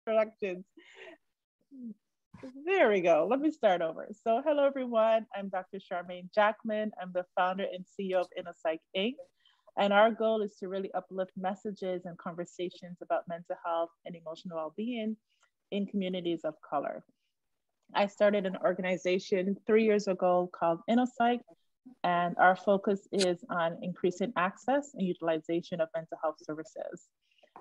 introductions. There we go. Let me start over. So hello, everyone. I'm Dr. Charmaine Jackman. I'm the founder and CEO of InnoPsych Inc. And our goal is to really uplift messages and conversations about mental health and emotional well-being in communities of color. I started an organization 3 years ago called InnoPsych, and our focus is on increasing access and utilization of mental health services.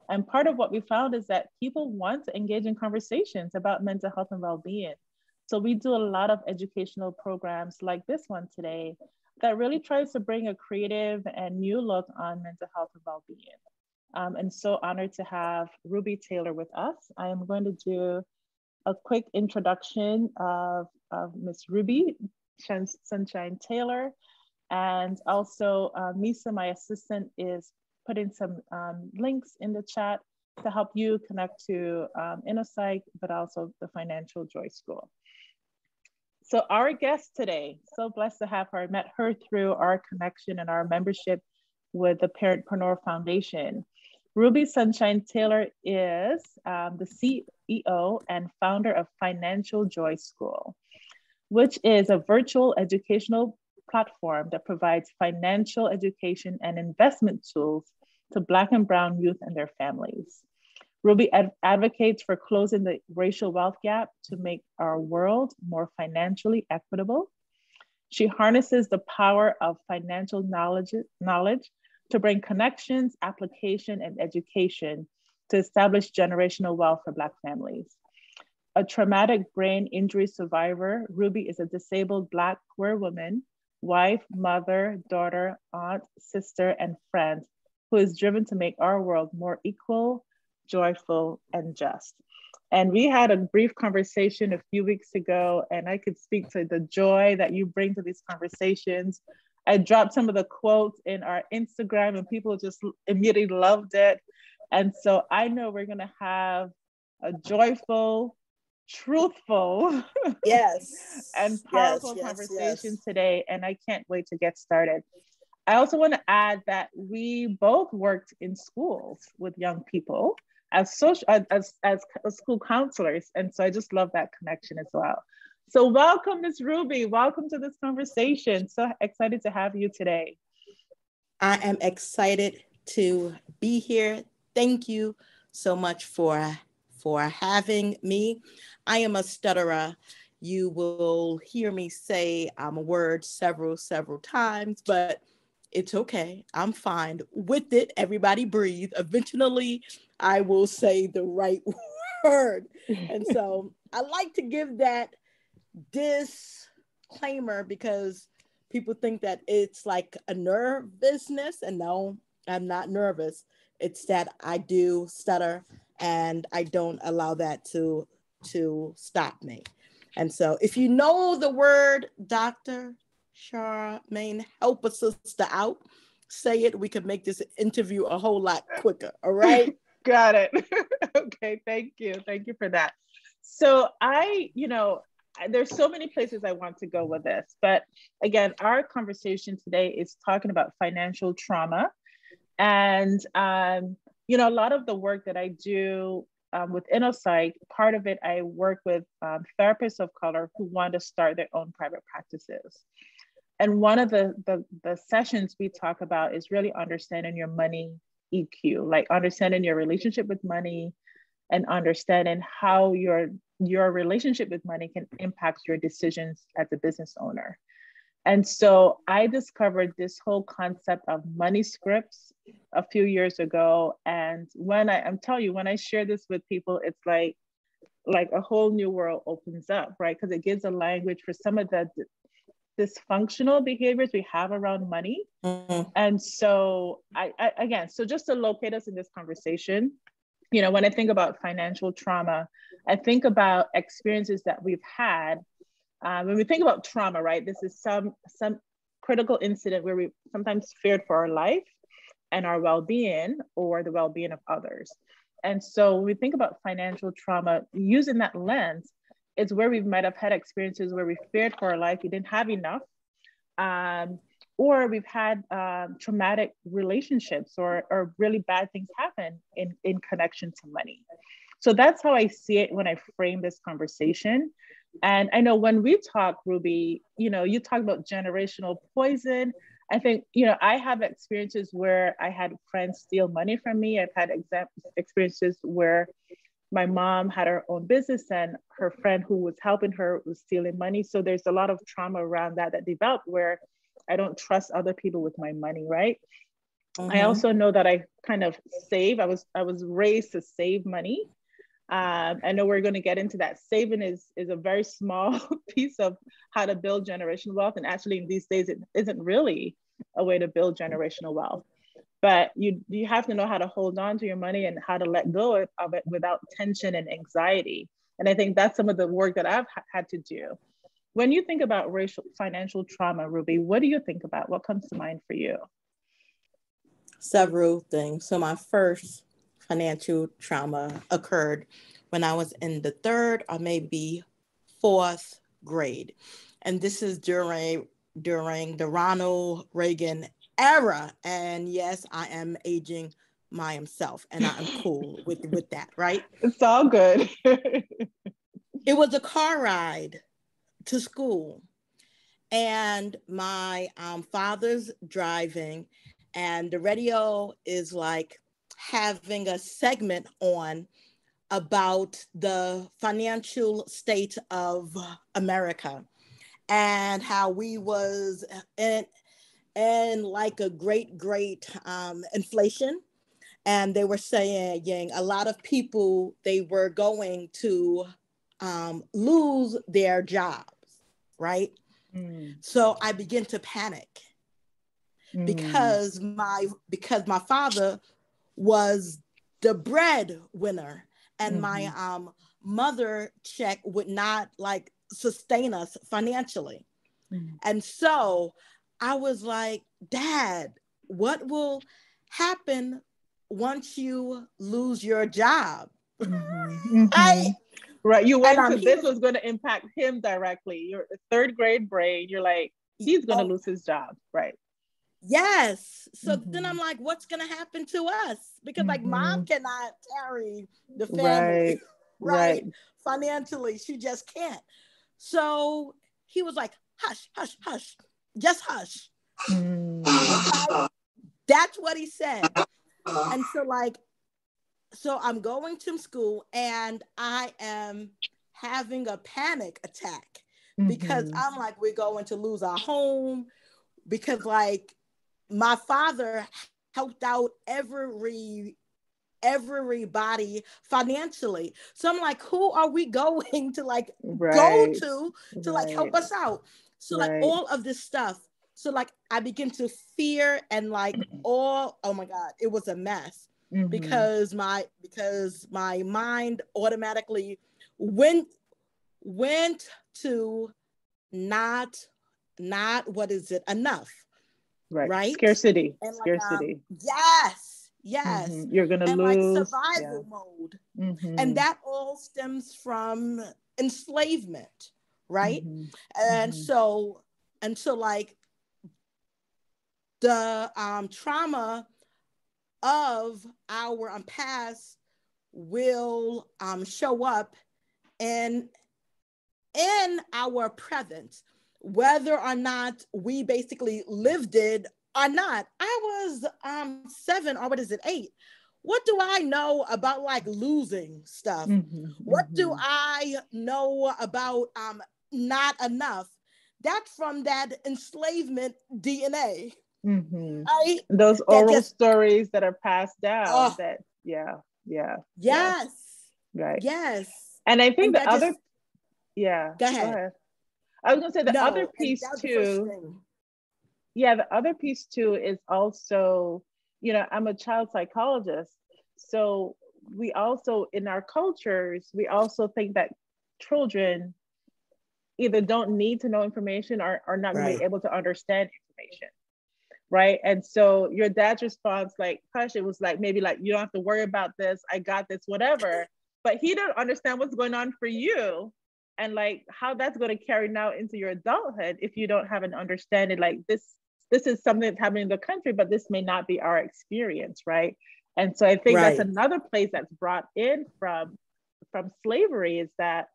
And part of what we found is that people want to engage in conversations about mental health and well-being. So we do a lot of educational programs like this one today that really tries to bring a creative and new look on mental health and well-being. And so honored to have Ruby Taylor with us. I am going to do a quick introduction of Miss Ruby Sunshine Taylor. And also Misa, my assistant, is putting some links in the chat to help you connect to InnoPsych, but also the Financial Joy School. So our guest today, so blessed to have her. I met her through our connection and our membership with the Parentpreneur Foundation. Ruby Sunshine Taylor is the CEO and founder of Financial Joy School, which is a virtual educational platform that provides financial education and investment tools to Black and Brown youth and their families. Ruby advocates for closing the racial wealth gap to make our world more financially equitable. She harnesses the power of financial knowledge to bring connections, application, and education to establish generational wealth for Black families. A traumatic brain injury survivor, Ruby is a disabled Black queer woman, wife, mother, daughter, aunt, sister, and friend who is driven to make our world more equal, joyful, and just. And we had a brief conversation a few weeks ago, and I could speak to the joy that you bring to these conversations. I dropped some of the quotes in our Instagram and people just immediately loved it. And so I know we're gonna have a joyful, truthful, yes, and powerful conversation today. And I can't wait to get started. I also want to add that we both worked in schools with young people as school counselors. And so I just love that connection as well. So welcome, Ms. Ruby. Welcome to this conversation. So excited to have you today. I am excited to be here. Thank you so much for having me. I am a stutterer. You will hear me say a word several times, but it's okay. I'm fine with it. Everybody breathe. Eventually, I will say the right word. And so I like to give that disclaimer because people think that it's like a nervousness. And no, I'm not nervous. It's that I do stutter and I don't allow that to stop me. And so if you know the word Dr. Charmaine, help a sister out. Say it. We can make this interview a whole lot quicker. All right. Got it. Okay. Thank you. Thank you for that. So there's so many places I want to go with this, but again, our conversation today is talking about financial trauma. And, a lot of the work that I do with InnoPsych, part of it, I work with therapists of color who want to start their own private practices. And one of the sessions we talk about is really understanding your money EQ, like understanding your relationship with money and understanding how your relationship with money can impact your decisions as a business owner. And so I discovered this whole concept of money scripts a few years ago. And when I'm telling you, when I share this with people, it's like a whole new world opens up, right? Because it gives a language for some of the dysfunctional behaviors we have around money. Mm-hmm. And so again, so just to locate us in this conversation, when I think about financial trauma, I think about experiences that we've had. When we think about trauma, right, this is some critical incident where we sometimes feared for our life and our well-being or the well-being of others. And so when we think about financial trauma, using that lens, it's where we might have had experiences where we feared for our life, we didn't have enough, or we've had traumatic relationships or really bad things happen in connection to money. So that's how I see it when I frame this conversation. And I know when we talk, Ruby, you talk about generational poison. I think, I have experiences where I had friends steal money from me. I've had experiences where my mom had her own business and her friend who was helping her was stealing money. So there's a lot of trauma around that developed where I don't trust other people with my money, right? I also know that I kind of save. I was raised to save money. I know we're going to get into that. Saving is a very small piece of how to build generational wealth. And actually in these days, it isn't really a way to build generational wealth. But you have to know how to hold on to your money and how to let go of it without tension and anxiety. And I think that's some of the work that I've had to do. When you think about financial trauma, Ruby, what do you think about? What comes to mind for you? Several things. So my first financial trauma occurred when I was in the 3rd or maybe 4th grade. And this is during the Ronald Reagan era. And yes, I am aging myself and I'm cool with that, right? It's all good. It was a car ride to school and my father's driving and the radio is like having a segment on about the financial state of America and how we was in like a great inflation. And they were saying a lot of people, they were going to lose their jobs, right? So I began to panic because my father was the breadwinner and my mother check would not like sustain us financially. And so I was like, Dad, what will happen once you lose your job? Right. You went to this was going to impact him directly. You're a 3rd grade brain. You're like, he's going to lose his job. Right. Yes. So then I'm like, what's going to happen to us? Because like mom cannot carry the family, right? Financially, she just can't. So he was like, hush, hush, hush, just hush. That's what he said. And so I'm going to school and I am having a panic attack because I'm like, we're going to lose our home because like my father helped out everybody financially. So I'm like, who are we going to like go to like help us out? So like all of this stuff. So like I begin to fear and like oh my God, it was a mess because my mind automatically went to not what is it enough. Right. Scarcity. And Scarcity. Yes. You're gonna and lose. Like survival mode. And that all stems from enslavement, right? And so like the trauma of our past will show up in our present, whether or not we basically lived it or not. I was 7 or 8. What do I know about like losing stuff? What do I know about not enough? That's from that enslavement DNA. Right? Those oral stories that are passed down. Yes. Right. Yes. And I think and the other. Go ahead. I was gonna say the other piece too. The other piece too is also, I'm a child psychologist. So we also, in our cultures, we also think that children either don't need to know information or are not going to be able to understand information. Right. And so your dad's response, like, hush, it was like, maybe like, you don't have to worry about this. I got this, whatever. But he didn't understand what's going on for you. And like how that's going to carry now into your adulthood if you don't have an understanding, like this is something that's happening in the country, but this may not be our experience, right? And so I think that's another place that's brought in from from slavery is that,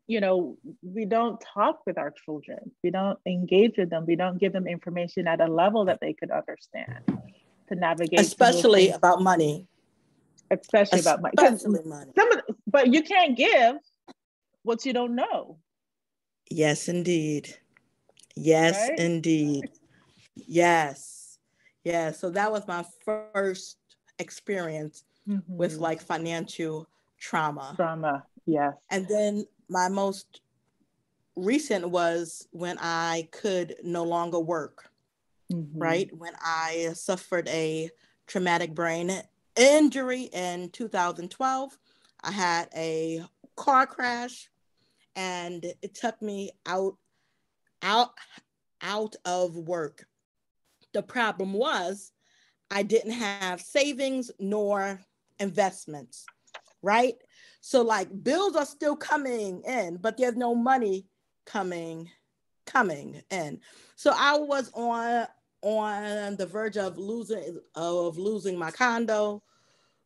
you know, we don't talk with our children. We don't engage with them. We don't give them information at a level that they could understand to navigate, to move Especially things, about money. especially about money. Especially money. But you can't give what you don't know. Yes, indeed. Yes, Right? indeed. Yes. Yeah. So that was my first experience with like financial trauma. Trauma. Yes. And then my most recent was when I could no longer work, right? When I suffered a traumatic brain injury in 2012. I had a car crash and it took me out of work. The problem was I didn't have savings nor investments, right? So like bills are still coming in, but there's no money coming in. So I was on the verge of losing my condo,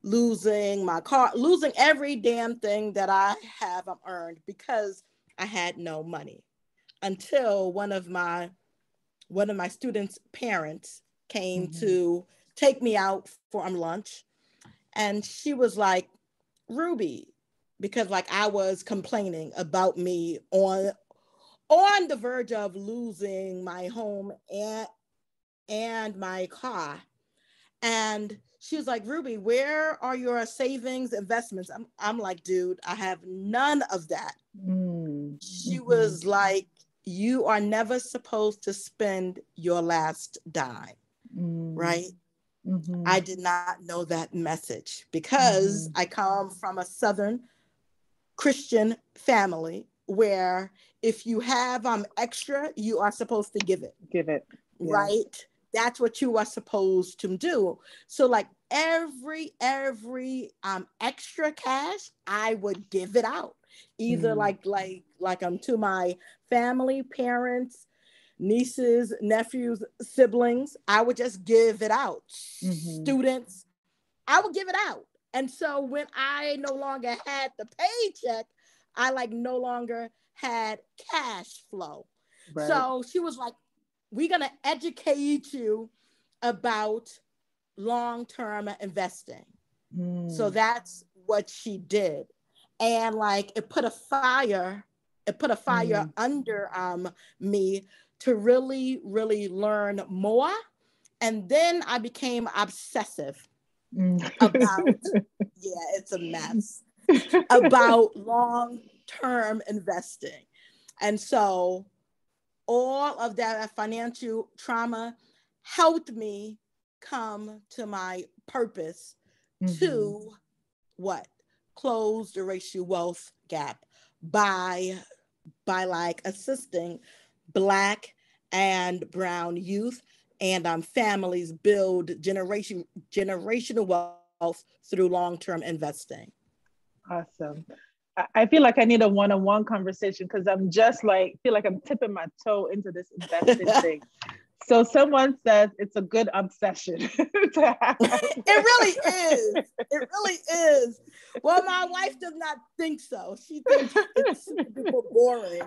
losing my car, losing every damn thing that I have earned because I had no money. Until one of my students' parents came to take me out for lunch, and she was like, Ruby, because like I was complaining about me on the verge of losing my home and my car. And she was like, Ruby, where are your savings, investments? I'm like, dude, I have none of that. She was like, you are never supposed to spend your last dime, right? I did not know that message because I come from a Southern Christian family where if you have extra, you are supposed to give it. Give it. Yeah. Right? That's what you are supposed to do. So like every extra cash, I would give it out. Either like to my family, parents, nieces, nephews, siblings. I would just give it out. Students, I would give it out. And so when I no longer had the paycheck, I like no longer had cash flow. Right. So she was like, we're going to educate you about long-term investing. So that's what she did. And like it put a fire under me to really, really learn more. And then I became obsessive about, it's a mess, about long-term investing. And so all of that financial trauma helped me come to my purpose to what? Close the racial wealth gap by like assisting Black and brown youth and families build generational wealth through long-term investing. Awesome. I feel like I need a one-on-one conversation because I'm just like, feel like I'm tipping my toe into this investing thing. So someone says it's a good obsession to have. It really is. It really is. Well, my wife does not think so. She thinks it's super boring.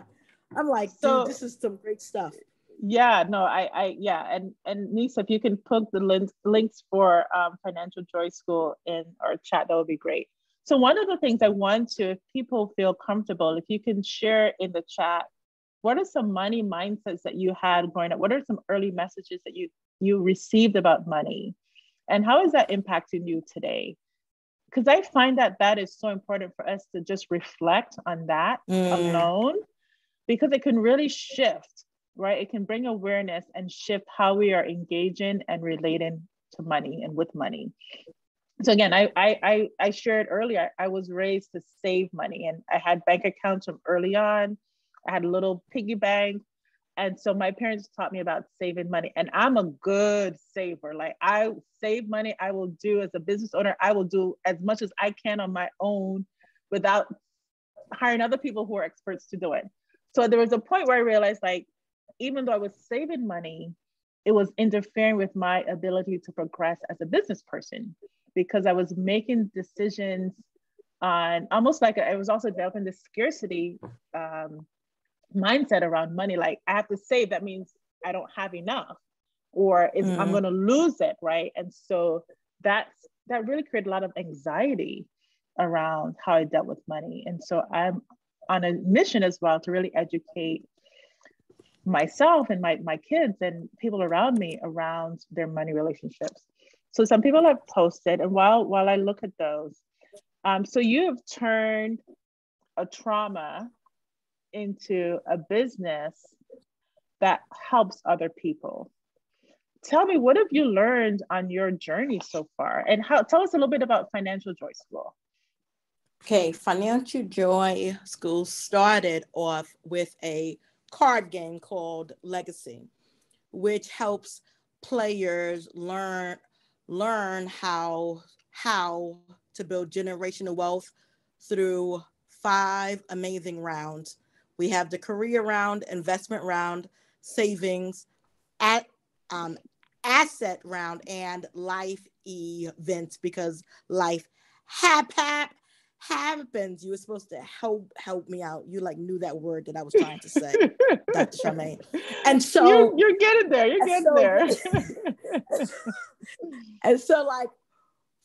I'm like, dude, this is some great stuff. Yeah, no, and Nisa, if you can put the links for Financial Joy School in our chat, that would be great. So one of the things I want to, if people feel comfortable, if you can share in the chat, what are some money mindsets that you had growing up? What are some early messages that you received about money? And how is that impacting you today? Because I find that is so important for us to just reflect on that alone, because it can really shift, right? It can bring awareness and shift how we are engaging and relating to money and with money. So again, I shared earlier, I was raised to save money, and I had bank accounts from early on. I had a little piggy bank. And so my parents taught me about saving money, and I'm a good saver. Like I save money. I will do, as a business owner, I will do as much as I can on my own without hiring other people who are experts to do it. So there was a point where I realized, like, even though I was saving money, it was interfering with my ability to progress as a business person, because I was making decisions on almost like it was also developing the scarcity mindset around money. Like I have to save, that means I don't have enough, or I'm going to lose it, right? And so that really created a lot of anxiety around how I dealt with money. And so I'm on a mission as well to really educate myself and my kids and people around me around their money relationships. So some people have posted, and while I look at those, so you have turned a trauma into a business that helps other people. Tell me, what have you learned on your journey so far? And tell us a little bit about Financial Joy School. Okay, Financial Joy School started off with a card game called Legacy, which helps players learn how to build generational wealth through 5 amazing rounds. We have the career round, investment round, savings, asset round, and life events, because life happens. You were supposed to help me out. You like knew that word that I was trying to say, Dr. Charmaine. And so you're getting there. You're getting there. And so like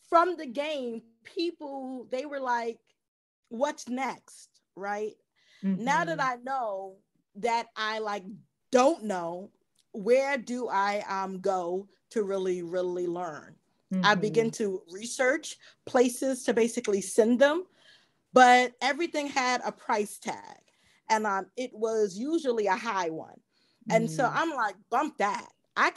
from the game, people, they were like, what's next? Right? Mm-hmm. Now that I know that I like don't know, where do I go to really, really learn? Mm-hmm. I begin to research places to basically send them, but everything had a price tag, and it was usually a high one. And so I'm like, bump that. I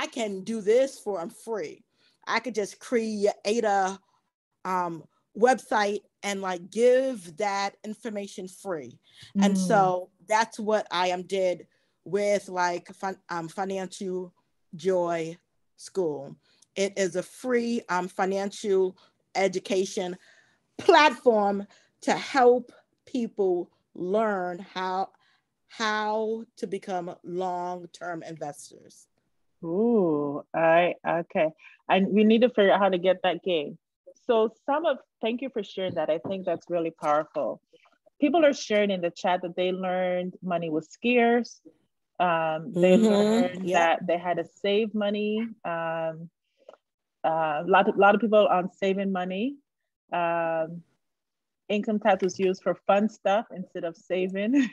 can do this for free. I could just create a website and like give that information free. And so that's what I did with like Financial Joy School. It is a free financial education platform to help people learn how to become long-term investors. Ooh, okay. And we need to figure out how to get that game. So thank you for sharing that. I think that's really powerful. People are sharing in the chat that they learned money was scarce. They learned that they had to save money. A lot of people on saving money. Income tax was used for fun stuff instead of saving.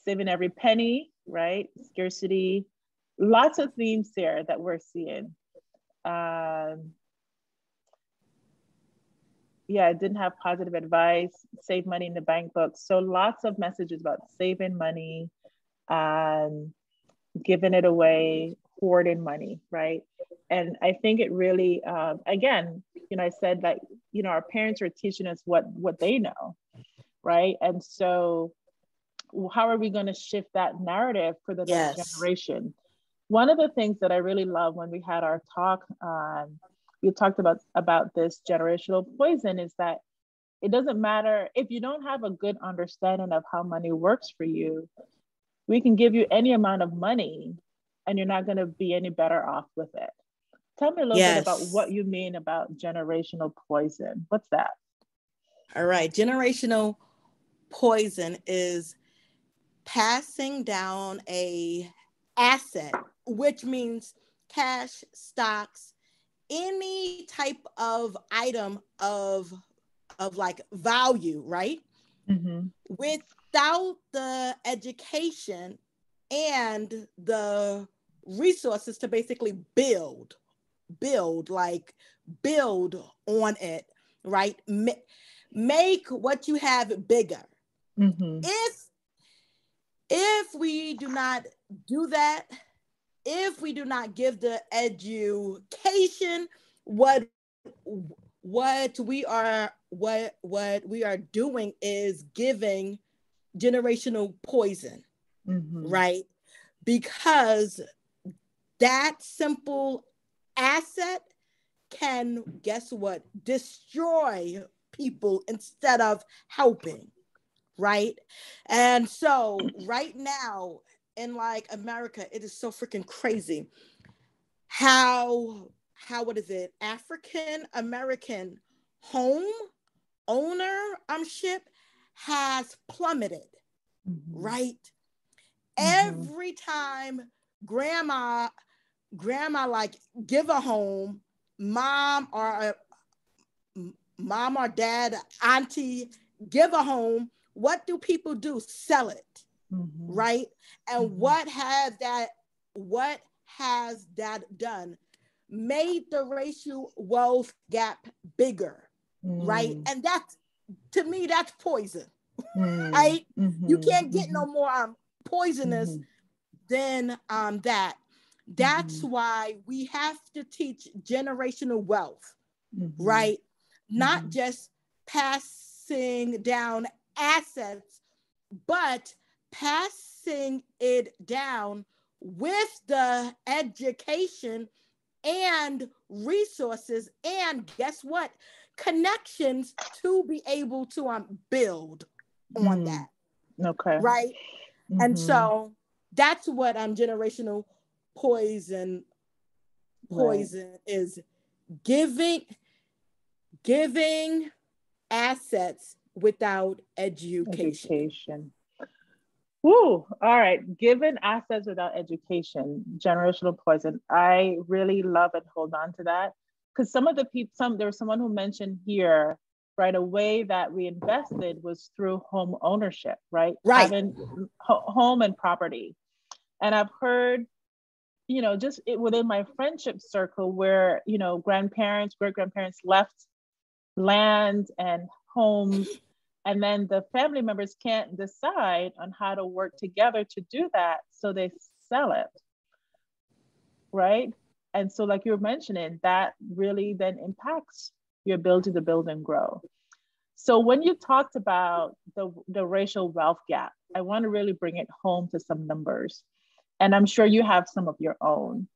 Saving every penny, right? Scarcity. Lots of themes there that we're seeing. Yeah, it didn't have positive advice, save money in the bank book. So lots of messages about saving money, giving it away, hoarding money, right? And I think it really, again, I said that, our parents are teaching us what they know, right? And so how are we going to shift that narrative for the next generation? One of the things that I really love when we had our talk, we talked about this generational poison, is that it doesn't matter if you don't have a good understanding of how money works for you. We can give you any amount of money and you're not going to be any better off with it. Tell me a little bit about what you mean about generational poison. What's that? All right. Generational poison is passing down a asset, which means cash, stocks, any type of item of like value, right? Mm-hmm. Without the education and the resources to basically build on it, right? Make what you have bigger. Mm-hmm. If we do not do that, if we do not give the education, what we are doing is giving generational poison, right? Because that simple asset can, guess what, destroy people instead of helping, right? And so right now in like America, it is so freaking crazy how African American home ownership has plummeted, right? Every time grandma like give a home, mom or dad, auntie give a home, what do people do? Sell it, right? And what has that done? Made the racial wealth gap bigger, right? And that's, to me, that's poison, right? You can't get no more poisonous than that. That's why we have to teach generational wealth, right? Not just passing down assets, but passing it down with the education and resources, and guess what? Connections to be able to build on that. Okay. Right. And so that's what generational poison is: giving assets without education. Woo. All right. Given assets without education, generational poison. I really love and hold on to that, because some of the people, there was someone who mentioned here, right, a way that we invested was through home ownership, right? Having home and property. And I've heard, just within my friendship circle where, grandparents, great-grandparents left land and homes, and then the family members can't decide on how to work together to do that, so they sell it, right? And so, like you were mentioning, that really then impacts your ability to build and grow. So when you talked about the racial wealth gap, I want to really bring it home to some numbers. And I'm sure you have some of your own.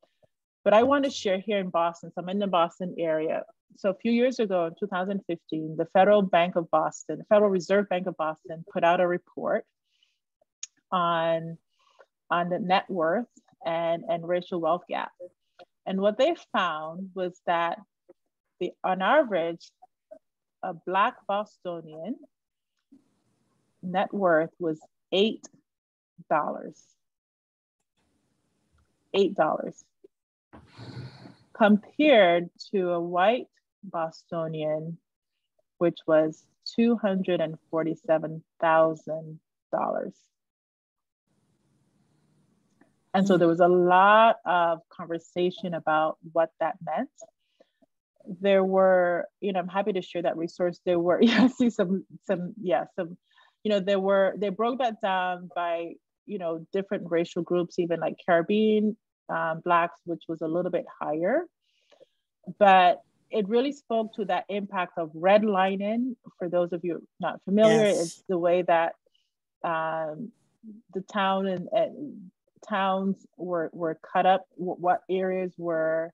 But I want to share here in Boston, so I'm in the Boston area. So a few years ago, in 2015, the Federal Reserve Bank of Boston put out a report on the net worth and racial wealth gap. And what they found was that on average, a Black Bostonian net worth was $8. Compared to a white Bostonian, which was $247,000. And so there was a lot of conversation about what that meant. There were, I'm happy to share that resource. There were, they broke that down by, different racial groups, even like Caribbean, Blacks, which was a little bit higher. But it really spoke to that impact of redlining. For those of you not familiar, it's the way that the town and towns were cut up, what areas were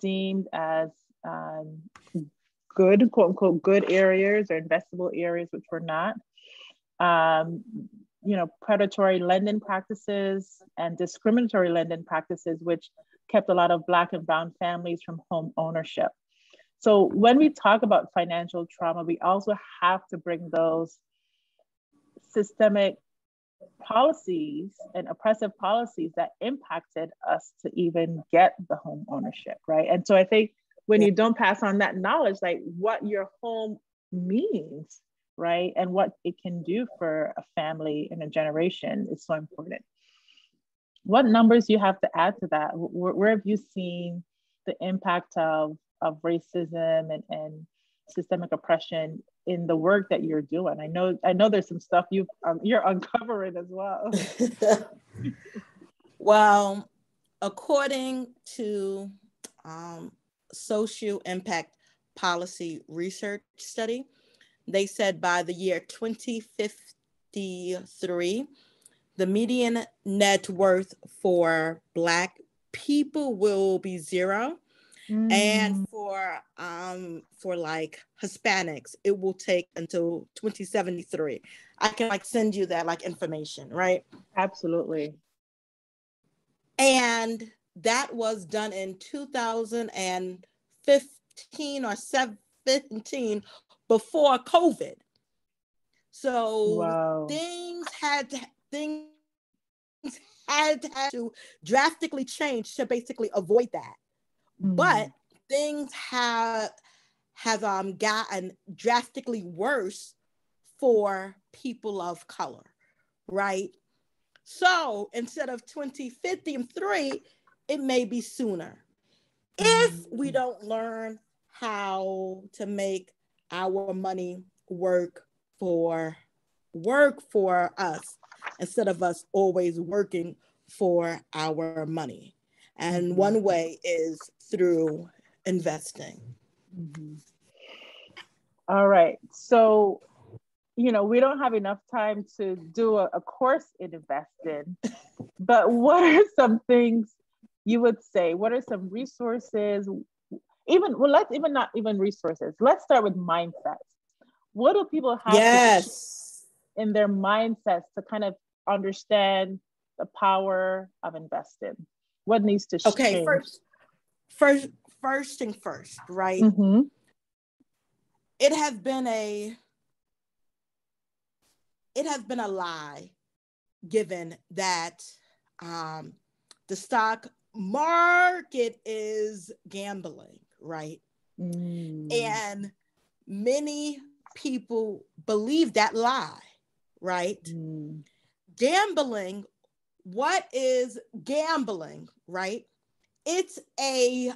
deemed as good, quote unquote, good areas or investable areas, which were not. Predatory lending practices and discriminatory lending practices, which kept a lot of Black and brown families from home ownership. So when we talk about financial trauma, we also have to bring those systemic policies and oppressive policies that impacted us to even get the home ownership, right? And so I think when you don't pass on that knowledge, like what your home means, right, and what it can do for a family and a generation is so important. What numbers you have to add to that? Where have you seen the impact of racism and systemic oppression in the work that you're doing? I know there's some stuff you're uncovering as well. Well, according to social impact policy research study, they said by the year 2053, the median net worth for Black people will be 0. And for like Hispanics, it will take until 2073. I can send you that information, right? Absolutely. And that was done in 2015 or 17 before COVID. So Wow. things had to drastically change to basically avoid that. But things have gotten drastically worse for people of color, right? So instead of 2053, it may be sooner. If we don't learn how to make our money work for us instead of us always working for our money. And one way is through investing. All right. So, we don't have enough time to do a course in investing, but what are some things you would say? What are some resources? Let's even not even resources. Let's start with mindsets. What do people have to in their mindsets to kind of understand the power of investing? What needs to change? First thing first, right? It has been a lie given that the stock market is gambling, right? And many people believe that lie, right? Gambling, what is gambling, right? It's a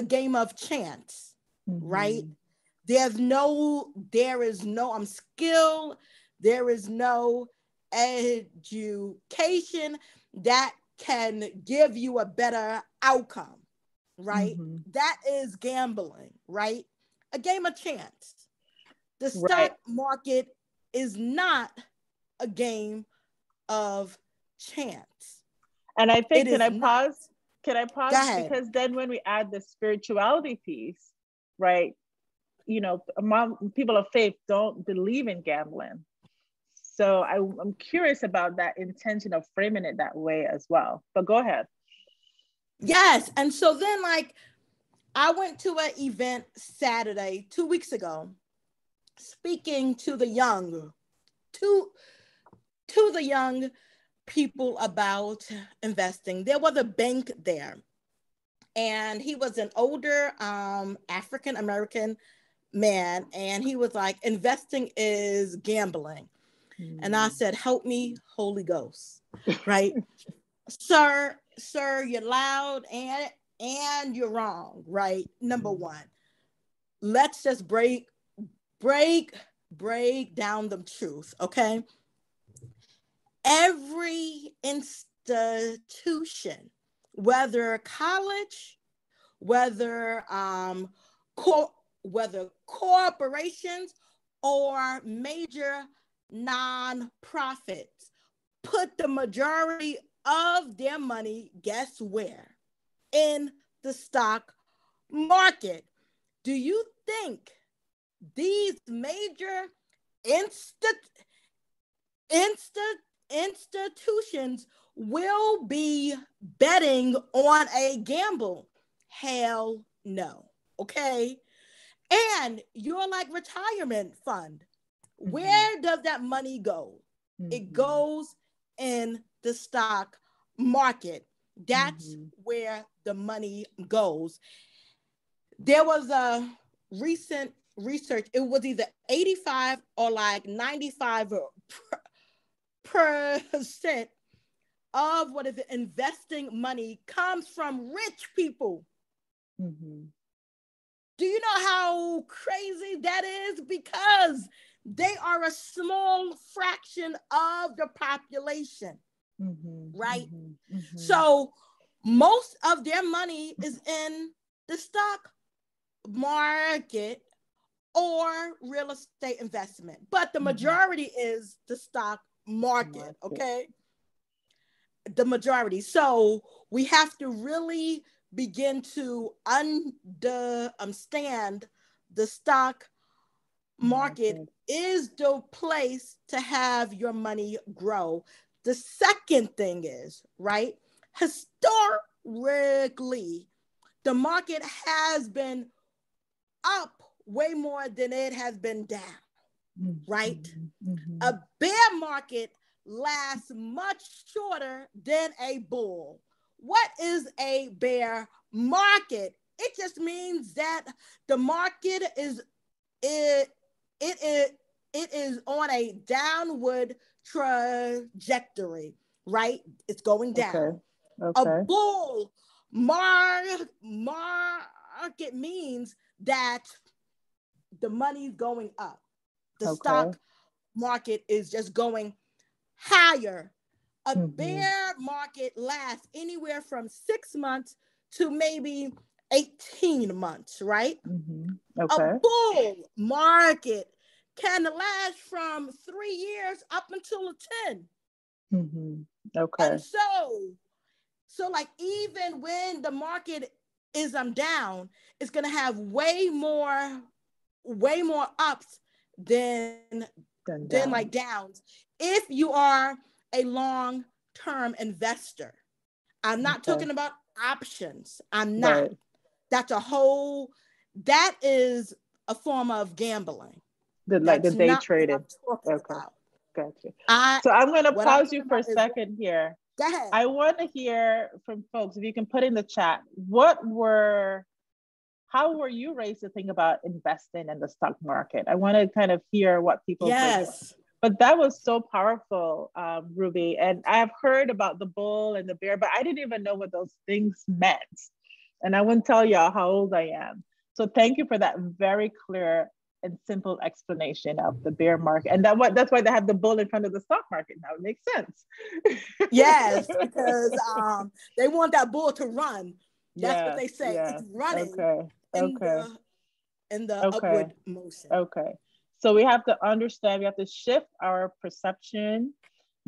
game of chance, right? There is no skill, there is no education that can give you a better outcome, right? That is gambling, right? A game of chance. The stock market is not a game of chance. And I think, can I pause? Because then when we add the spirituality piece, right? People of faith don't believe in gambling. So I'm curious about that intention of framing it that way as well. But go ahead. Yes. And so then I went to an event Saturday, 2 weeks ago, speaking to the young people about investing. There was a bank there, and he was an older African American man, and he was like, investing is gambling. And I said, help me, Holy Ghost, right? sir, you're loud and you're wrong, right? Number one, let's just break down the truth, okay? Every institution, whether college, whether corporations or major nonprofits, put the majority of their money, guess where? In the stock market. Do you think these major institutions will be betting on a gamble? Hell no. Okay. And you're like retirement fund. Where does that money go? It goes in the stock market. That's where the money goes. There was a recent research. It was either 85 or like 95% of what is investing money comes from rich people. Do you know how crazy that is? Because they are a small fraction of the population, right? So most of their money is in the stock market or real estate investment, but the majority is the stock market, okay? The majority. So we have to really begin to understand the stock market is the place to have your money grow. The second thing is, right, historically, the market has been up way more than it has been down, right? A bear market lasts much shorter than a bull. What is a bear market? It just means that the market is it is on a downward trajectory, right? It's going down. Okay. A bull market means that the money's going up. The stock market is just going higher. A bear market lasts anywhere from 6 months to maybe 18 months, right? Okay. A bull market can last from 3 years up until 10. Okay. And so like even when the market is down, it's gonna have way more ups than like downs if you are a long-term investor. I'm not talking about options. I'm not. Right. That is a form of gambling. Like the That's day not trading. what I'm talking about. Gotcha. So I'm going to what I'm pause you talking for a about is- second here. Go ahead. I want to hear from folks, if you can put in the chat, how were you raised to think about investing in the stock market? I want to kind of hear what people Yes. But that was so powerful, Ruby. And I've heard about the bull and the bear, but I didn't even know what those things meant. And I wouldn't tell y'all how old I am. So thank you for that very clear and simple explanation of the bear market. And that's why they have the bull in front of the stock market now. It makes sense. Yes, because they want that bull to run. That's what they say. Yeah. It's running in the upward motion. Okay. So we have to understand, we have to shift our perception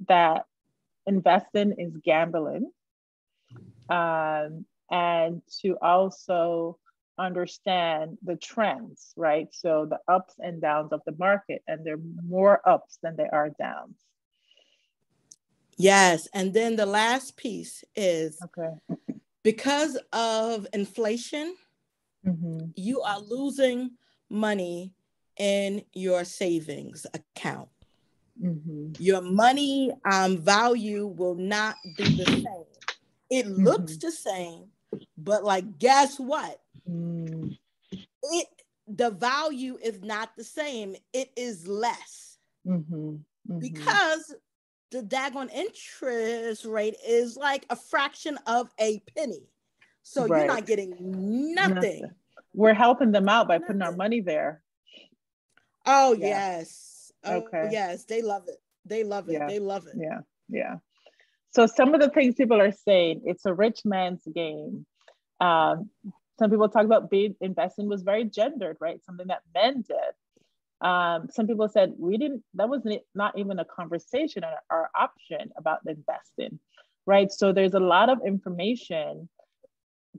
that investing is gambling, and to also understand the trends, right? So the ups and downs of the market, and there are more ups than there are downs. Yes, and then the last piece is because of inflation, you are losing money in your savings account. Your money value will not be the same. It looks the same, but like, guess what? The value is not the same. It is less because the daggone interest rate is like a fraction of a penny. So you're not getting nothing. We're helping them out by putting our money there. Oh, yes. Oh, yes. They love it. They love it. They love it. Yeah. So some of the things people are saying, it's a rich man's game. Some people talk about investing was very gendered, right? Something that men did. Some people said that was not even a conversation or option about investing, right? So there's a lot of information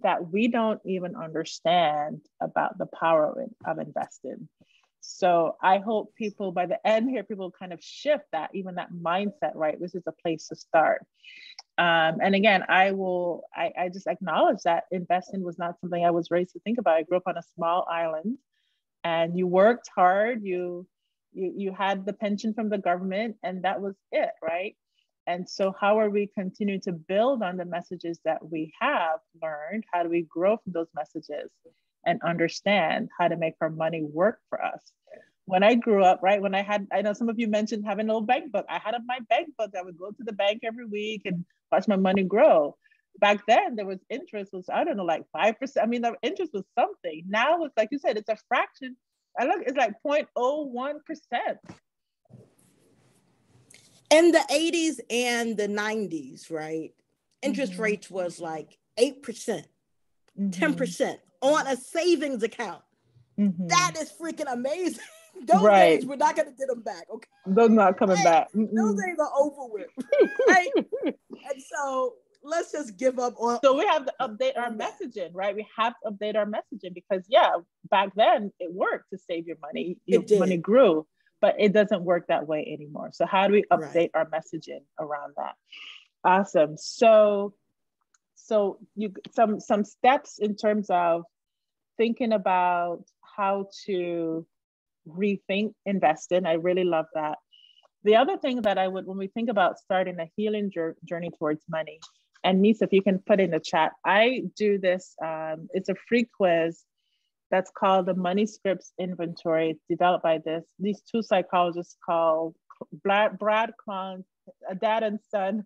that we don't even understand about the power of investing. So I hope people, by the end here, people kind of shift that mindset, right? This is a place to start. And again, I just acknowledge that investing was not something I was raised to think about. I grew up on a small island, and you worked hard. You had the pension from the government, and that was it, right? And so how are we continuing to build on the messages that we have learned? How do we grow from those messages and understand how to make our money work for us? When I grew up, right, I know some of you mentioned having a little bank book. I had my bank book. I would go to the bank every week and watch my money grow. Back then, there was interest was, I don't know, like 5%. I mean, the interest was something. Now it's like you said, it's a fraction. It's like 0.01%. In the 80s and the 90s, right? Interest rates was like 8%, 10% on a savings account. That is freaking amazing. Those days, we're not going to get them back. Okay, those not coming back. Those days are over with, right? And so let's just give up on. So we have to update our messaging, right? We have to update our messaging because back then it worked to save your money. Your money grew, but it doesn't work that way anymore. So how do we update our messaging around that? Awesome. So so you some steps in terms of thinking about how to rethink investing. I really love that. The other thing that I would, when we think about starting a healing journey towards money, and Nisa, if you can put in the chat, I do this, it's a free quiz that's called the Money Scripts Inventory. It's developed by these two psychologists called Brad Clance, a dad and son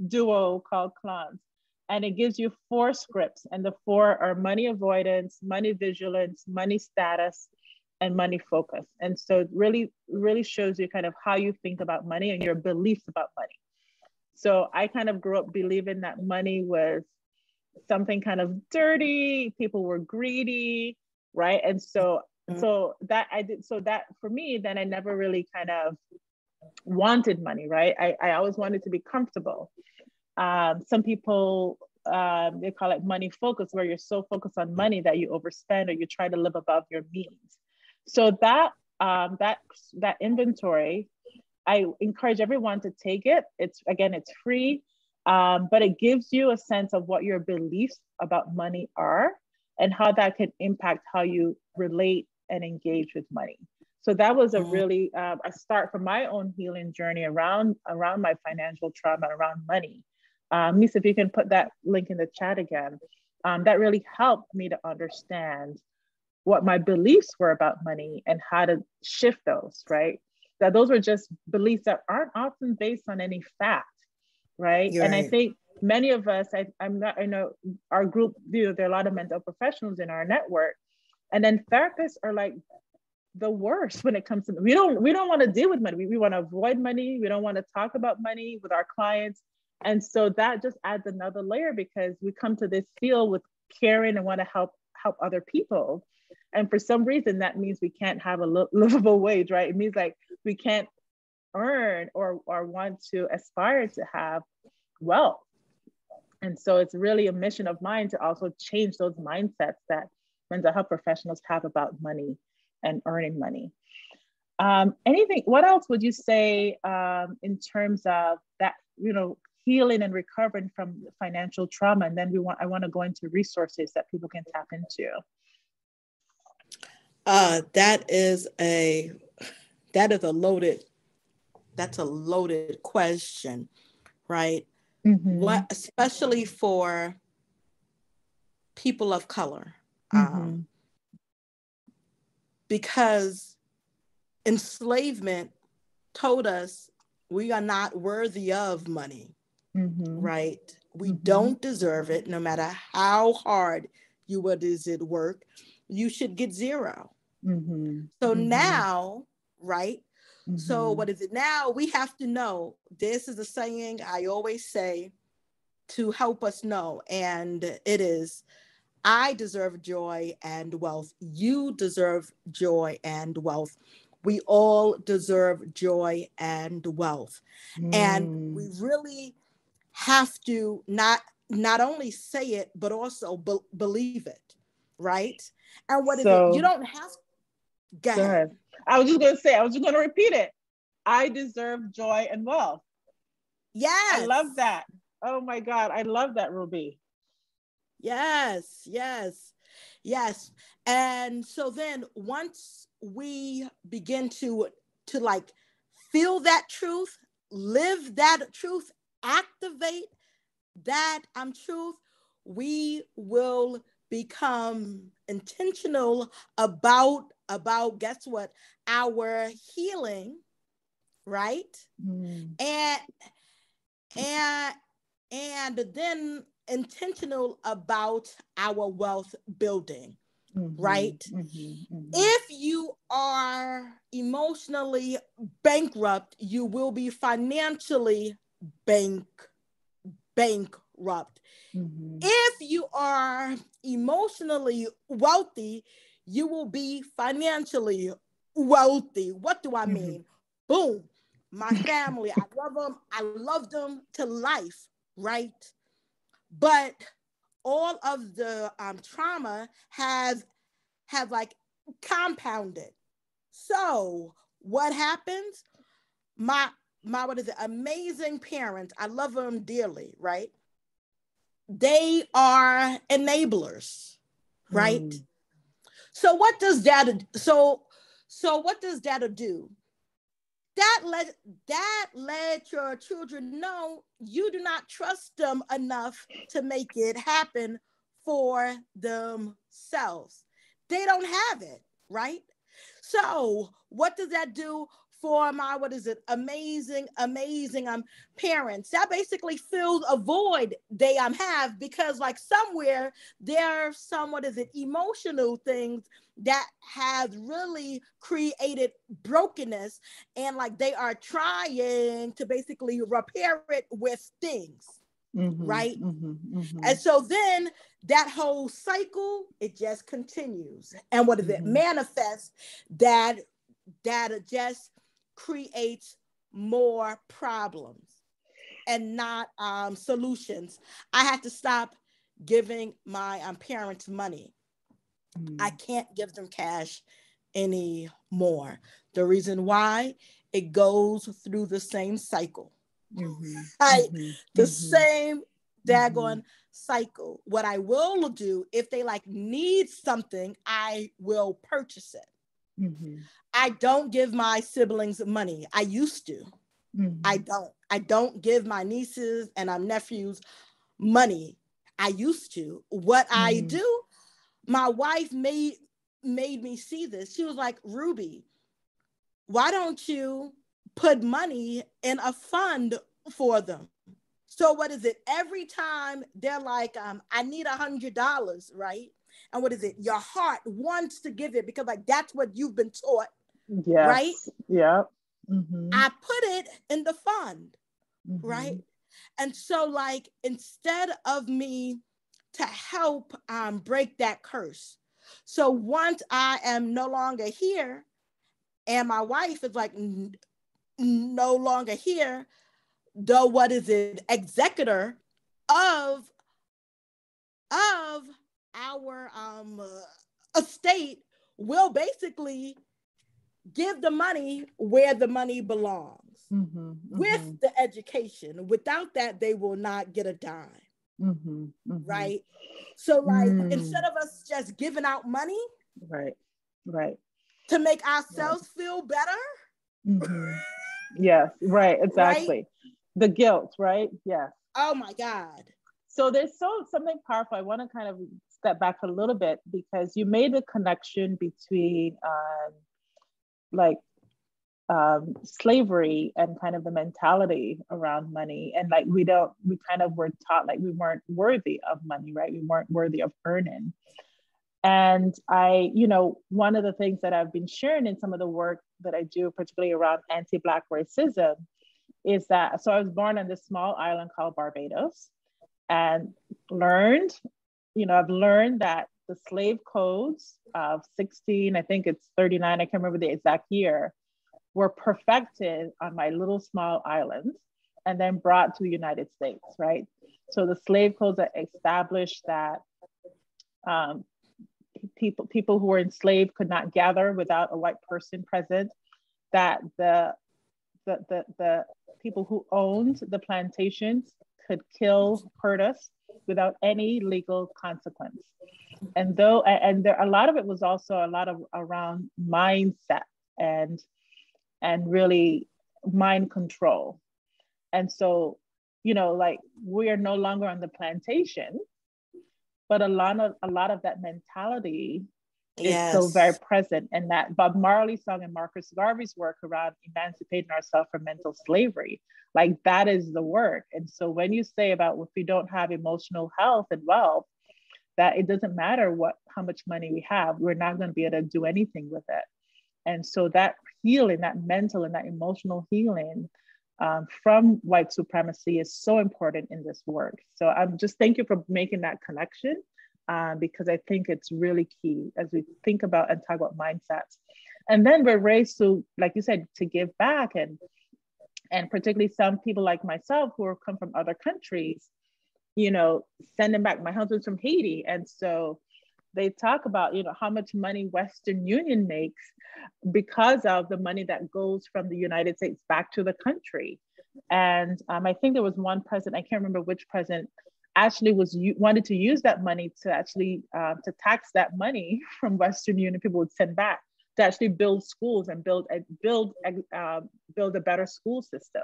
duo called Clance. And it gives you 4 scripts, and the 4 are money avoidance, money vigilance, money status, and money focus. And so it really, really shows you kind of how you think about money and your beliefs about money. So I kind of grew up believing that money was something kind of dirty, people were greedy, right? And so that for me, then I never really kind of wanted money, right? I always wanted to be comfortable. Some people, they call it money focus, where you're so focused on money that you overspend or you try to live above your means. So that inventory, I encourage everyone to take it. It's free, but it gives you a sense of what your beliefs about money are and how that can impact how you relate and engage with money. So that was a really a start for my own healing journey around my financial trauma around money. Lisa, if you can put that link in the chat again, that really helped me to understand what my beliefs were about money and how to shift those, right? That those were just beliefs that aren't often based on any fact, right? You're and right. I think many of us, I know our group, there are a lot of mental professionals in our network, and then therapists are like the worst when it comes to, we don't want to deal with money. We want to avoid money. We don't want to talk about money with our clients. And so that just adds another layer, because we come to this field with caring and want to help other people. And for some reason, that means we can't have a livable wage, right? It means like we can't earn or want to aspire to have wealth. And so it's really a mission of mine to also change those mindsets that mental health professionals have about money and earning money. What else would you say in terms of that, healing and recovering from financial trauma? And then I want to go into resources that people can tap into. That's a loaded question, right? Mm-hmm. What, especially for people of color, because enslavement told us we are not worthy of money, right? We don't deserve it, no matter how hard you would work. You should get 0. So now, right? So what is it now? We have to know. This is a saying I always say to help us know, and it is, I deserve joy and wealth. You deserve joy and wealth. We all deserve joy and wealth. And we really have to not only say it, but also believe it, right? And what is it? You don't have to. Go ahead. I was just going to repeat it. I deserve joy and wealth. Yes. I love that. Oh my God. I love that, Ruby. Yes. And so then once we begin to like feel that truth, live that truth, activate that truth, we will become intentional about guess what? Our healing, right? And then intentional about our wealth building, right? If you are emotionally bankrupt, you will be financially bankrupt. If you are emotionally wealthy, you will be financially wealthy. What do I mean? Boom. My family, I love them. I love them to life, right? But all of the trauma have like compounded. So what happens? My what is it? Amazing parents. I love them dearly, right? they are enablers, right? So what does data do? That let your children know you do not trust them enough to make it happen for themselves. They don't have it, right? So what does that do for my, amazing parents? That basically fills a void they have, because like somewhere there's some, emotional things that has really created brokenness, and like they are trying to basically repair it with things. Right? And so then that whole cycle, it just continues. And manifests that just creates more problems and not solutions. I had to stop giving my parents money. I can't give them cash anymore. The reason why, it goes through the same cycle. Right? The same daggone cycle. What I will do, if they like need something, I will purchase it. I don't give my siblings money. I used to. I don't give my nieces and nephews money. I used to. What I do, my wife made me see this. She was like, Ruby, why don't you put money in a fund for them? So every time they're like, I need $100, right? And your heart wants to give it because like that's what you've been taught. Yes. Right? Yeah. I put it in the fund, right? And so like, instead of me to help break that curse. So once I am no longer here, and my wife is like no longer here, the executor of our estate will basically give the money where the money belongs, with the education. Without that, they will not get a dime. Right? So like, instead of us just giving out money, right, to make ourselves feel better. Yes, right, exactly. Right? The guilt, right? Yes. Oh my God. So there's something powerful. I want to kind of step back a little bit, because you made the connection between slavery and kind of the mentality around money. And like, we kind of were taught like we weren't worthy of money, right? We weren't worthy of earning. And one of the things that I've been sharing in some of the work that I do, particularly around anti-Black racism, is that, so I was born on this small island called Barbados, and I've learned that the slave codes of 16, I think it's 39, I can't remember the exact year, were perfected on my little small island and then brought to the United States, right? So the slave codes that established that people who were enslaved could not gather without a white person present, that the people who owned the plantations could hurt us without any legal consequence. And there, a lot of it was also a lot of around mindset and really mind control. And so, like, we are no longer on the plantation, but a lot of that mentality is still very present. And that Bob Marley song and Marcus Garvey's work around emancipating ourselves from mental slavery, like that is the work. And so when you say about if we don't have emotional health and wealth, that it doesn't matter how much money we have, we're not going to be able to do anything with it. And so that healing, that mental and that emotional healing from white supremacy is so important in this work. So I'm just thank you for making that connection, because I think it's really key as we think about and talk about mindsets. And then we're raised to, like you said, to give back, and particularly some people like myself who have come from other countries, sending back. My husband's from Haiti, and so they talk about, how much money Western Union makes because of the money that goes from the United States back to the country. And I think there was one president, I can't remember which president, actually wanted to use that money to actually to tax that money from Western Union, people would send back to actually build schools and build a better school system.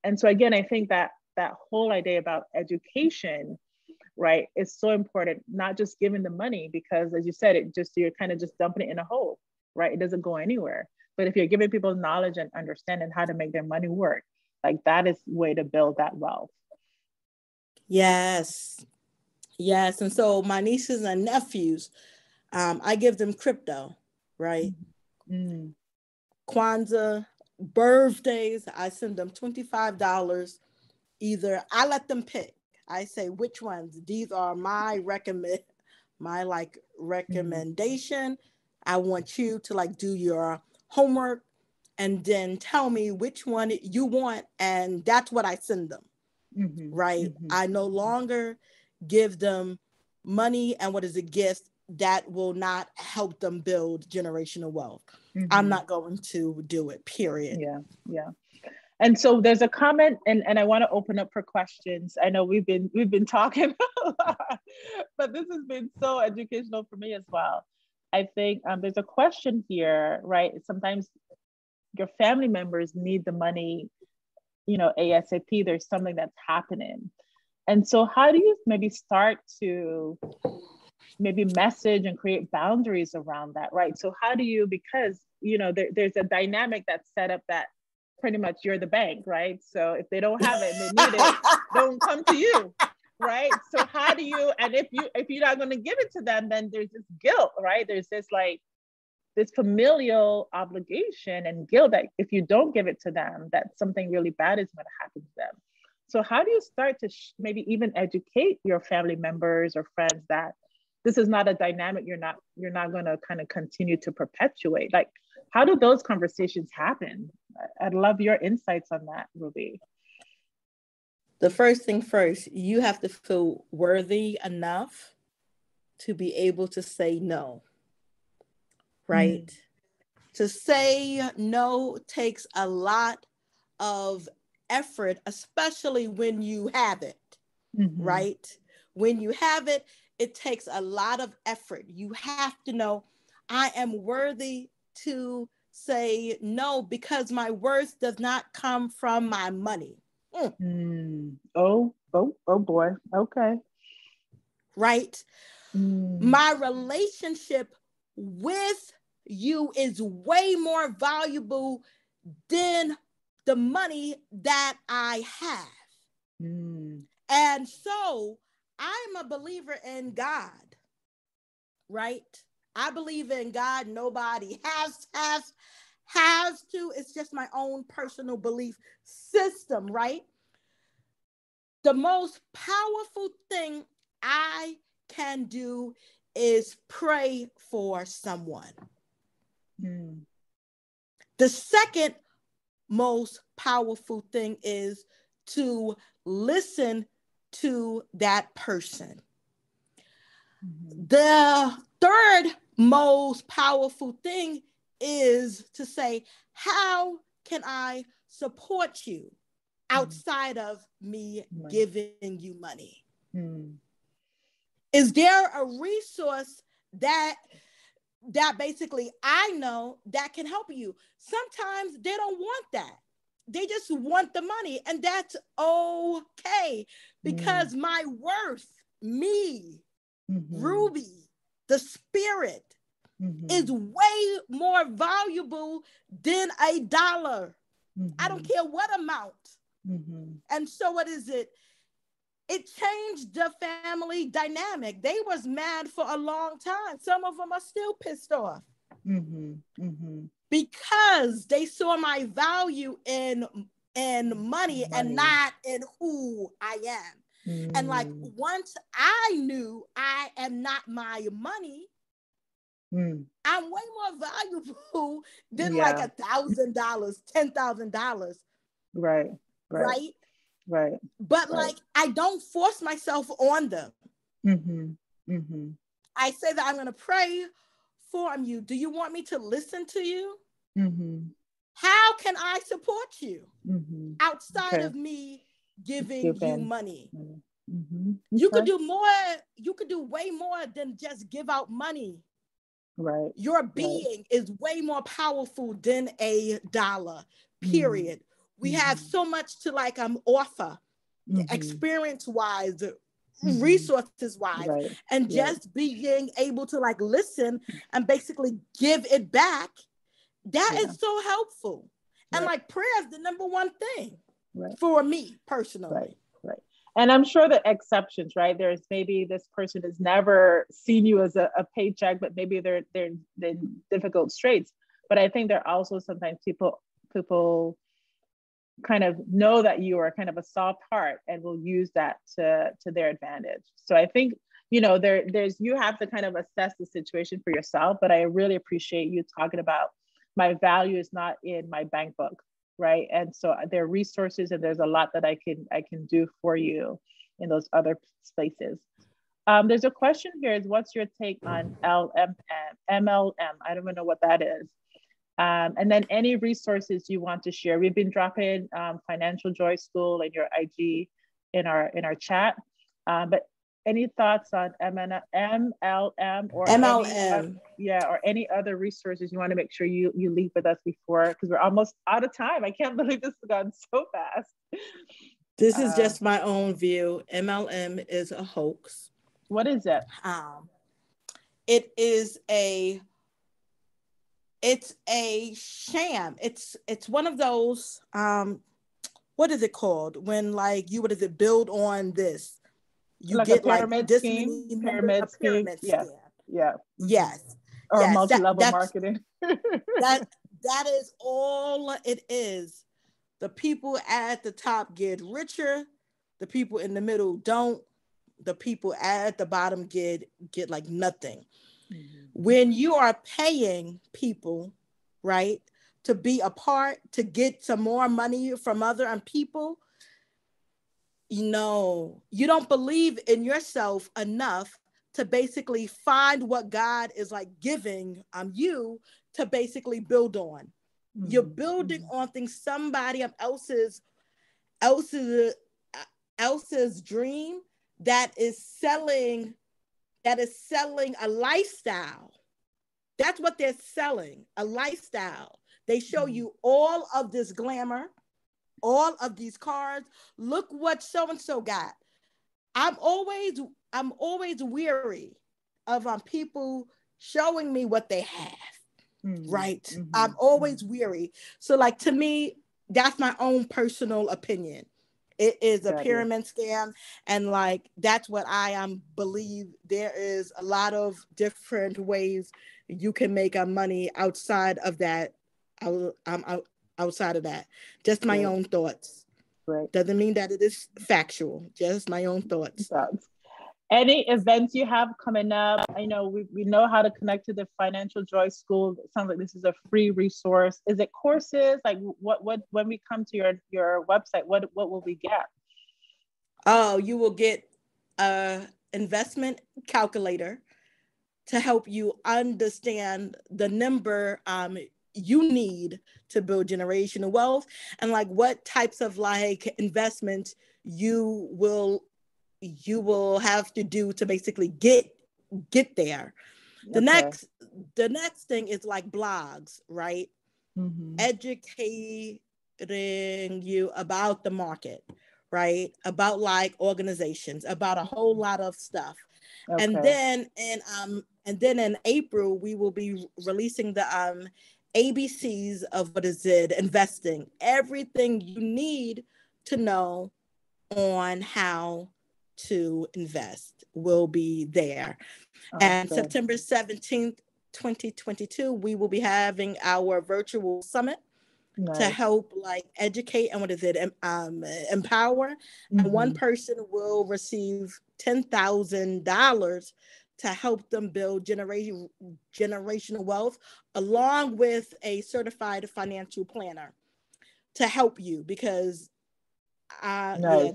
And so again, I think that that whole idea about education, right, is so important. Not just giving the money, because as you said, you're kind of just dumping it in a hole, right? It doesn't go anywhere. But if you're giving people knowledge and understanding how to make their money work, like that is the way to build that wealth. Yes. Yes. And so my nieces and nephews, I give them crypto, right? Mm-hmm. Kwanzaa, birthdays, I send them $25. Either I let them pick. I say, which ones? These are my recommendation. I want you to like do your homework and then tell me which one you want. And that's what I send them. Mm-hmm. Right. Mm-hmm. I no longer give them money and what is a gift that will not help them build generational wealth. Mm-hmm. I'm not going to do it, period. Yeah. Yeah. And so there's a comment, and I want to open up for questions. I know we've been talking a lot, but this has been so educational for me as well. I think there's a question here, right? Sometimes your family members need the money, ASAP. There's something that's happening. And so how do you maybe start to maybe message and create boundaries around that, right? So how do you, because, there's a dynamic that's set up that pretty much you're the bank, right? So if they don't have it and they need it, don't come to you, right? So how do you, and if you're not going to give it to them, then there's this guilt, right? There's this this familial obligation and guilt that if you don't give it to them, that something really bad is going to happen to them. So how do you start to maybe even educate your family members or friends that this is not a dynamic you're not going to kind of continue to perpetuate? Like, how do those conversations happen? I'd love your insights on that, Ruby. The first thing first, you have to feel worthy enough to be able to say no, right? To say no takes a lot of effort, especially when you have it, right? When you have it, it takes a lot of effort. You have to know, I am worthy to say no because my worth does not come from my money. Oh boy. Okay. Right? My relationship with you is way more valuable than the money that I have. And so I'm a believer in God, right? I believe in God. Nobody has to. It's just my own personal belief system, right? The most powerful thing I can do is pray for someone. The second most powerful thing is to listen to that person. The third most powerful thing is to say, how can I support you outside of me giving you money? Is there a resource that basically I know that can help you? Sometimes they don't want that. They just want the money, and that's okay, because my worth, me, Ruby, the spirit, is way more valuable than $1. I don't care what amount. And so what is it? It changed the family dynamic. They was mad for a long time. Some of them are still pissed off. Because they saw my value in money and not in who I am. And like, once I knew I am not my money, I'm way more valuable than like $1,000, $10,000. Right. But like, I don't force myself on them. I say that I'm going to pray for you. Do you want me to listen to you? How can I support you outside of me giving you money? You could do more. You could do way more than just give out money. Right. Your being is way more powerful than a dollar, period. We have so much to like offer, experience wise, resources wise, and just being able to like listen and basically give it back. That is so helpful. And like prayer is the number one thing for me personally. Right. And I'm sure the exceptions, right? There's maybe this person has never seen you as a paycheck, but maybe they're in difficult straits. But I think there are also sometimes people kind of know that you are kind of a soft heart and will use that to their advantage. So I think, you know, there's you have to kind of assess the situation for yourself. But I really appreciate you talking about my value is not in my bank book. Right. And so there are resources and there's a lot that I can do for you in those other spaces. There's a question here is what's your take on MLM? I don't even know what that is. And then any resources you want to share. We've been dropping Financial Joy School and your IG in our chat. But any thoughts on MLM or MLM? Or any other resources you want to make sure you leave with us before, because we're almost out of time. I can't believe this has gone so fast. This is just my own view. MLM is a hoax. What is it? It is it's a sham. It's one of those what is it called when like you build on this. You like get a pyramid like this scheme, many pyramid scheme. Yes. Or multi-level marketing. that is all it is. The people at the top get richer, the people in the middle don't, the people at the bottom get like nothing. When you are paying people, right, to be a part, to get some more money from other people, you know, you don't believe in yourself enough to basically find what God is like giving you to basically build on. You're building on things somebody else's dream that is selling a lifestyle. That's what they're selling, a lifestyle. They show you all of this glamour, all of these cars. Look what so-and-so got. I'm always weary of people showing me what they have, right? I'm always weary. So like, to me, that's my own personal opinion. It is a pyramid scam. And like, that's what I believe. There is a lot of different ways you can make money outside of that. Outside of that, just my own thoughts. Right. Doesn't mean that it is factual, just my own thoughts. Any events you have coming up? I know we know how to connect to the Financial Joy School. It sounds like this is a free resource. Is it courses? Like what when we come to your website, what will we get? Oh, you will get an investment calculator to help you understand the number you need to build generational wealth, and like what types of like investments you will have to do to basically get there. The next thing is like blogs, right? Educating you about the market, right? About like organizations, about a whole lot of stuff. And then in April we will be releasing the ABCs of investing. Everything you need to know on how to invest will be there. And September 17th, 2022, we will be having our virtual summit to help like educate and empower. And one person will receive $10,000 to help them build generational wealth, along with a certified financial planner to help you, because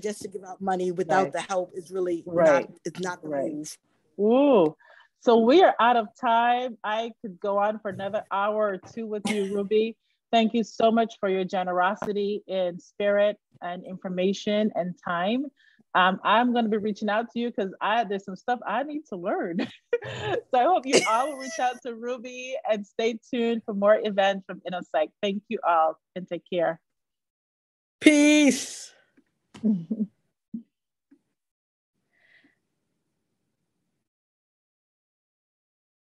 just to give out money without the help is really not the move. Ooh, so we are out of time. I could go on for another hour or two with you, Ruby. Thank you so much for your generosity in spirit and information and time. I'm going to be reaching out to you because there's some stuff I need to learn. So I hope you all will reach out to Ruby and stay tuned for more events from InnoPsych. Thank you all and take care. Peace.